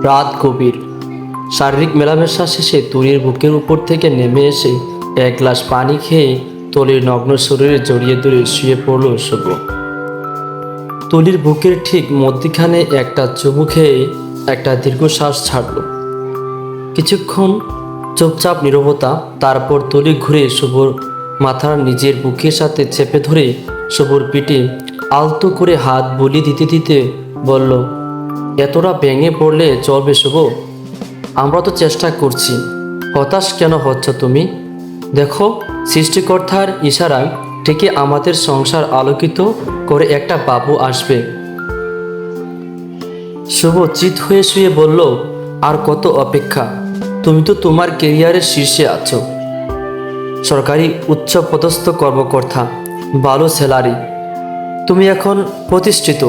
রাত গভীর। শারীরিক মেলামেশা শেষে তুলির বুকের উপর থেকে নেমে এসে এক গ্লাস পানি খেয়ে তুলির নগ্ন শরীরে জড়িয়ে ধরে শুয়ে পড়ল শুভ। তুলির বুকের ঠিক মধ্যিখানে একটা চুমু খেয়ে একটা দীর্ঘশ্বাস ছাড়ল। কিছুক্ষণ চুপচাপ নীরবতা, তারপর তুলি ঘুরে শুভর মাথার নিজের বুকের সাথে চেপে ধরে শুভর পিঠে আলতো করে হাত বুলিয়ে দিতে দিতে বলল, এতটা ভেঙে পড়লে চলবে শুভ? আমরা তো চেষ্টা করছি, হতাশ কেন হচ্ছ তুমি? দেখো, সৃষ্টিকর্তার ইশারায় ঠিকই আমাদের সংসার আলোকিত করে একটা বাবু আসবে। শুভ চিত হয়ে শুয়ে বলল, আর কত অপেক্ষা? তুমি তো তোমার কেরিয়ারের শীর্ষে আছো, সরকারি উচ্চ পদস্থ কর্মকর্তা, ভালো স্যালারি, তুমি এখন প্রতিষ্ঠিত।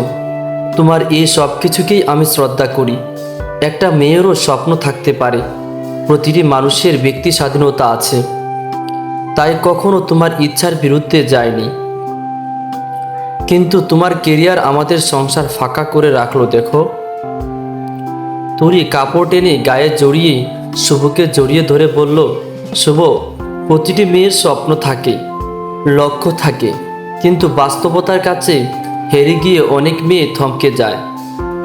তোমার এই সব কিছুকেই আমি শ্রদ্ধা করি। একটা মেয়েরও স্বপ্ন থাকতে পারে, প্রতিটি মানুষের ব্যক্তি স্বাধীনতা আছে, তাই কখনো তোমার ইচ্ছার বিরুদ্ধে যায়নি। কিন্তু তোমার কেরিয়ার আমাদের সংসার ফাঁকা করে রাখলো। দেখো। তুলি কাপড় টেনে গায়ে জড়িয়ে শুভকে জড়িয়ে ধরে বলল, শুভ, প্রতিটি মেয়ের স্বপ্ন থাকে, লক্ষ্য থাকে, কিন্তু বাস্তবতার কাছে হেরে গিয়ে অনেক মেয়ে থমকে যায়।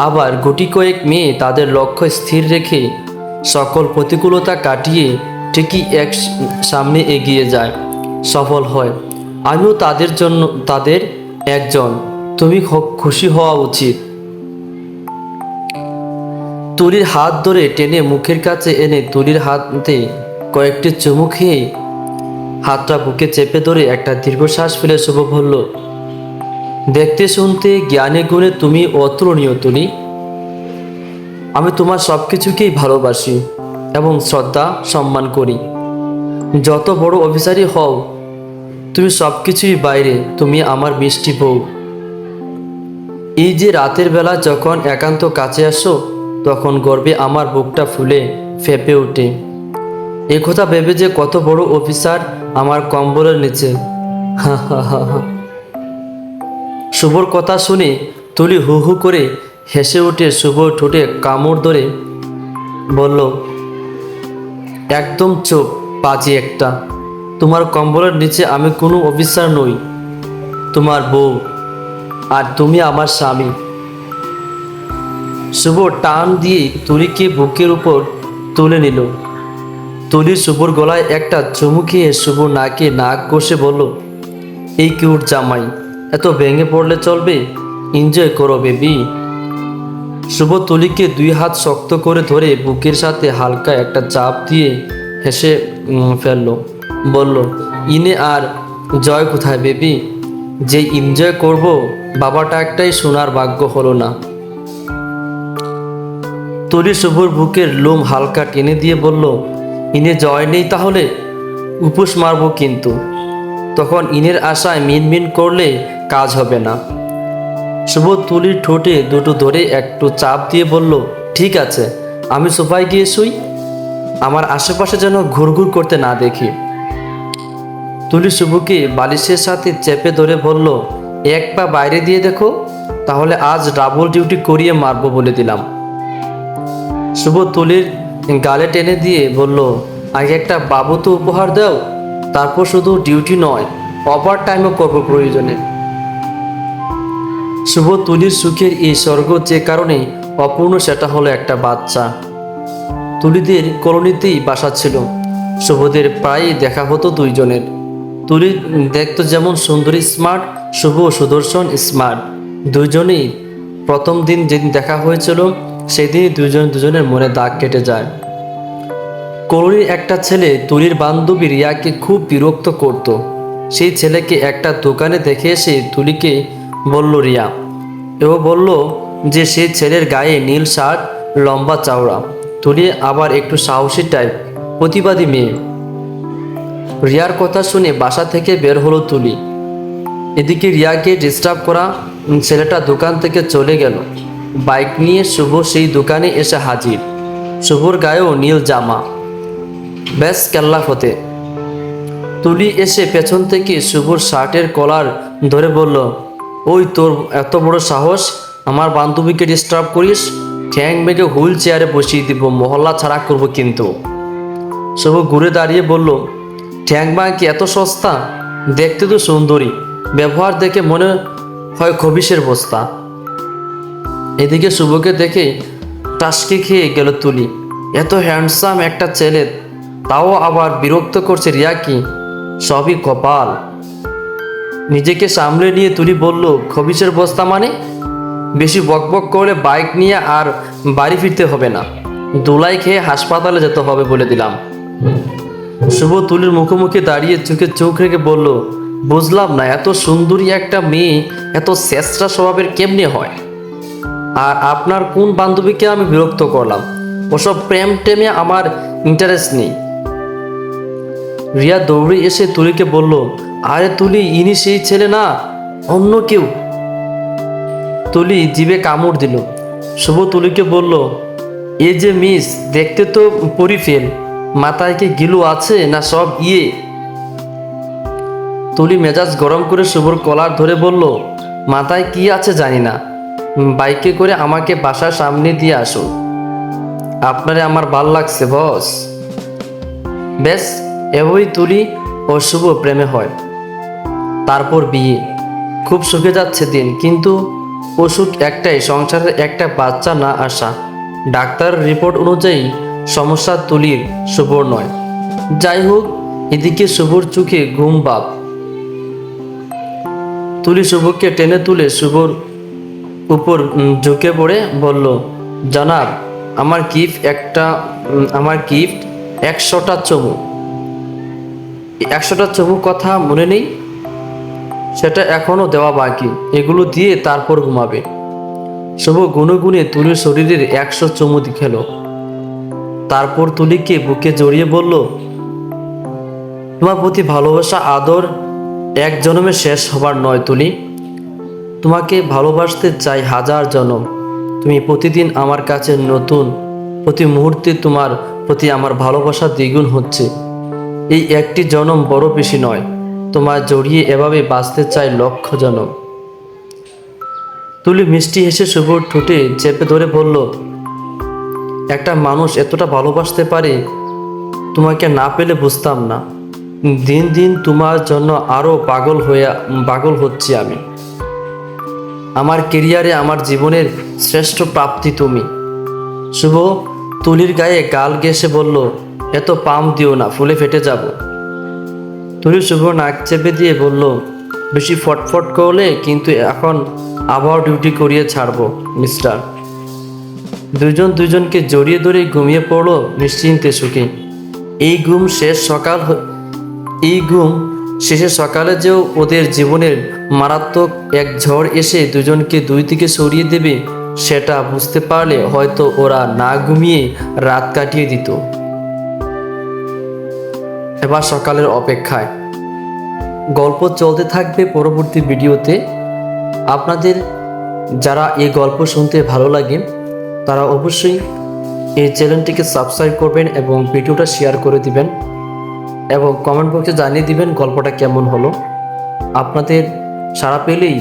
আবার গুটি কয়েক মেয়ে তাদের লক্ষ্য স্থির রেখে সকল প্রতিকূলতা কাটিয়ে ঠিকই সামনে এগিয়ে যায়, সফল হয়। আমিও তাদের একজন। তুমি খুশি হওয়া উচিত। তুলির হাত ধরে টেনে মুখের কাছে এনে তুলির হাতে কয়েকটি চুমু খেয়ে হাতটা বুকে চেপে ধরে একটা দীর্ঘশ্বাস ফেলে শুভ বলল, দেখতে শুনতে জ্ঞানে গুণে তুমি অতুলনীয় তুলি। আমি তোমার সব কিছুকেই ভালোবাসি এবং শ্রদ্ধা সম্মান করি। যত বড় অফিসারই হও, তুমি সব কিছুই বাইরে, তুমি আমার মিষ্টি বউ। এই যে রাতের বেলা যখন একান্ত কাছে আসো, তখন গর্বে আমার বুকটা ফুলে ফেঁপে ওঠে। এ কথা ভেবে যে কত বড় অফিসার আমার কম্বলের নিচে। হা হা হা হা। শুভর কথা শুনে তুলি হু হু করে হেসে উঠে শুভর ঠোঁটে কামড় ধরে বলল, একদম চুপ, পাজি একটা। তোমার কম্বলের নিচে আমি কোনো অফিসার নই, তোমার বউ, আর তুমি আমার স্বামী। শুভ টান দিয়ে তুলিকে বুকের উপর তুলে নিল। তুলি শুভর গলায় একটা চুমু খেয়ে শুভ নাকে নাক কষে বলল, এই কিউট জামাই, এত ভেঙে পড়লে চলবে? এনজয় করো বেবি। শুভ তুলিকে দুই হাত শক্ত করে ধরে বুকের সাথে হালকা একটা চাপ দিয়ে হেসে ফেলল, বলল, ইনে আর জয় কোথায় বেবি? যে এনজয় করব, বাবাটা একটাই সোনার ভাগ্য হলো না। তুলি শুভর বুকের লোম হালকা টেনে দিয়ে বলল, ইনে জয় নেই তাহলে? উপোস মারব কিন্তু। তখন ইনের আশায় মিনমিন করলে কাজ হবে না। শুভ তুলির ঠোঁটে দুটো ধরে একটু চাপ দিয়ে বলল, ঠিক আছে, আমি সোফায় গিয়ে শুই, আমার আশেপাশে যেন ঘুরঘুর করতে না দেখি। তুলি শুভকে বালিশের সাথে চেপে ধরে বলল, এক পা বাইরে দিয়ে দেখো, তাহলে আজ ডাবল ডিউটি করিয়ে মারবো বলে দিলাম। শুভ তুলির গালে টেনে দিয়ে বলল, আগে একটা বাবু তো উপহার দাও, তারপর শুধু ডিউটি নয়, ওভার টাইমও করবো প্রয়োজনে। শুভ তুলির সুখের এই স্বর্গ যে কারণে অপূর্ণ, সেটা হলো একটা বাচ্চা। তুলিদের কলোনিতেই বাসা ছিল। শুভদের প্রায়ই দেখা হতো দুইজনের। তুলি দেখতো যেমন সুন্দরী স্মার্ট, শুভ সুদর্শন স্মার্ট। দুইজনেই প্রথম দিন যেদিন দেখা হয়েছিল, সেদিনই দুজনের মনে দাগ কেটে যায়। কলোনির একটা ছেলে তুলির বান্ধবী রিয়াকে খুব বিরক্ত করত। সেই ছেলেকে একটা দোকানে দেখে এসে তুলিকে বলল রিয়া। এও বলল যে সেই ছেলের গায়ে নীল শার্ট, লম্বা চওড়া। তুলি আবার একটু সাহসী টাইপ, প্রতিবাদী মেয়ে। রিয়ার কথা শুনে বাসা থেকে বের হলো তুলি। এদিকে রিয়াকে ডিস্টার্ব করা ছেলেটা দোকান থেকে চলে গেল। বাইক নিয়ে শুভ সেই দোকানে এসে হাজির। শুভর গায়েও নীল জামা, ব্যাস কেল্লা ফতে। তুলি এসে পেছন থেকে শুভর শার্টের কলার ধরে বলল, ওই তোর এত বড় সাহস, আমার বান্ধবীকে ডিস্টার্ব করিস? ঠ্যাং মেঘে হুইল চেয়ারে বসিয়ে দিব, মহল্লা ছাড়া করব কিন্তু। শুভ ঘুরে দাঁড়িয়ে বলল, ঠ্যাং মা কি এত সস্তা? দেখতে তো সুন্দরী, ব্যবহার দেখে মনে হয় খবিসের বস্তা। এদিকে শুভকে দেখে টাসকে খেয়ে গেল তুলি। এত হ্যান্ডসাম একটা ছেলে, তাও আবার বিরক্ত করছে রিয়া কি? সবই কপাল। নিজেকে সামলে নিয়ে তুলি বলল, খবিসের বস্তা মানে? বেশি বকবক করলে বাইক নিয়ে আর বাড়ি ফিরতে হবে না, দোলাই খেয়ে হাসপাতালে যেতে হবে বলে দিলাম। শুভ তুলির মুখোমুখি দাঁড়িয়ে চোখে চোখ রেখে বলল, বুঝলাম না, এত সুন্দরী একটা মেয়ে এত শেষরা স্বভাবের কেমনে হয়? আর আপনার কোন বান্ধবীকে আমি বিরক্ত করলাম? ওসব প্রেম টেমে আমার ইন্টারেস্ট নেই। রিয়া দৌড়ে এসে তুলিকে বলল, আরে তুলি, ইনি সেই ছেলে না, অন্য কেউ। তুলি জিভে কামড় দিল। শুভ তুলিকে বলল, এই যে মিস, দেখতে তো পরিফেল, মাথায় কি গিলু আছে না সব ইয়ে? তুলি মেজাজ গরম করে শুভর কলার ধরে বলল, মাথায় কি আছে জানি না, বাইকে করে আমাকে বাসার সামনে দিয়ে আসুন। আপনারে আমার ভাল লাগছে বস। বেশ, এভাবেই তুলি ও শুভ প্রেমে হয়, তারপর বিয়ে। খুব সুখে যাচ্ছে দিন, কিন্তু অসুখ একটাই, সংসারের একটা বাচ্চা না আসা। ডাক্তার রিপোর্ট অনুযায়ী সমস্যা তুলির, শুভর নয়। যাই হোক, এদিকে শুভর চোখে ঘুম ভাব। তুলি শুভকে টেনে তুলে শুভর উপর ঝুঁকে পড়ে বলল, জনাব, আমার গিফট 100টা চুমু। 100টা চুমু কথা মনে নেই? সেটা এখনো দেওয়া বাকি, এগুলো দিয়ে তারপর ঘুমাবে। শুভ গুনে গুনে তুলির শরীরের 100 চুমু খেল। তারপর তুলিকে বুকে জড়িয়ে বলল, তোমার প্রতি ভালোবাসা আদর এক জন্মে শেষ হবার নয় তুলি, তোমাকে ভালোবাসতে চাই 1000 জনম। তুমি প্রতিদিন আমার কাছে নতুন, প্রতি মুহূর্তে তোমার প্রতি আমার ভালোবাসা দ্বিগুণ হচ্ছে। এই একটি জনম বড় বেশি নয়, তোমার জড়িয়ে এভাবে বাঁচতে চাই 1,00,000 জনম। তুলি মিষ্টি হেসে শুভর ঠোঁটে চেপে ধরে বলল, একটা মানুষ এতটা ভালোবাসতে পারে, তোমাকে না পেলে বুঝতাম না। দিন দিন তোমার জন্য আরো পাগল হচ্ছি আমি। আমার কেরিয়ারে, আমার জীবনের শ্রেষ্ঠ প্রাপ্তি তুমি। শুভ তুলির গায়ে গাল ঘেঁষে বলল, এত পাম দিও না, ফুলে ফেটে যাব। তুলি শুভ নাক চেপে দিয়ে বলল, বেশি ফটফট করলে কিন্তু এখন আবার ডিউটি করিয়ে ছাড়বো মিস্টার। দুজন দুজনকে জড়িয়ে ধরে ঘুমিয়ে পড়লো নিশ্চিন্তে সুখে। এই ঘুম শেষে সকালে যেও ওদের জীবনের মারাত্মক এক ঝড় এসে দুজনকে দুই দিকে সরিয়ে দেবে, সেটা বুঝতে পারলে হয়তো ওরা না ঘুমিয়ে রাত কাটিয়ে দিত। এবার সকালের অপেক্ষায়। গল্প চলতে থাকবে পরবর্তী ভিডিওতে। আপনাদের যারা এই গল্প শুনতে ভালো লাগে তারা অবশ্যই এই চ্যানেলটিকে সাবস্ক্রাইব করবেন এবং ভিডিওটা শেয়ার করে দিবেন এবং কমেন্ট বক্সে জানিয়ে দিবেন গল্পটা কেমন হলো। আপনাদের সাড়া পেলেই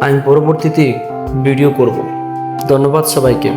আমি পরবর্তীতে ভিডিও করব। ধন্যবাদ সবাইকে।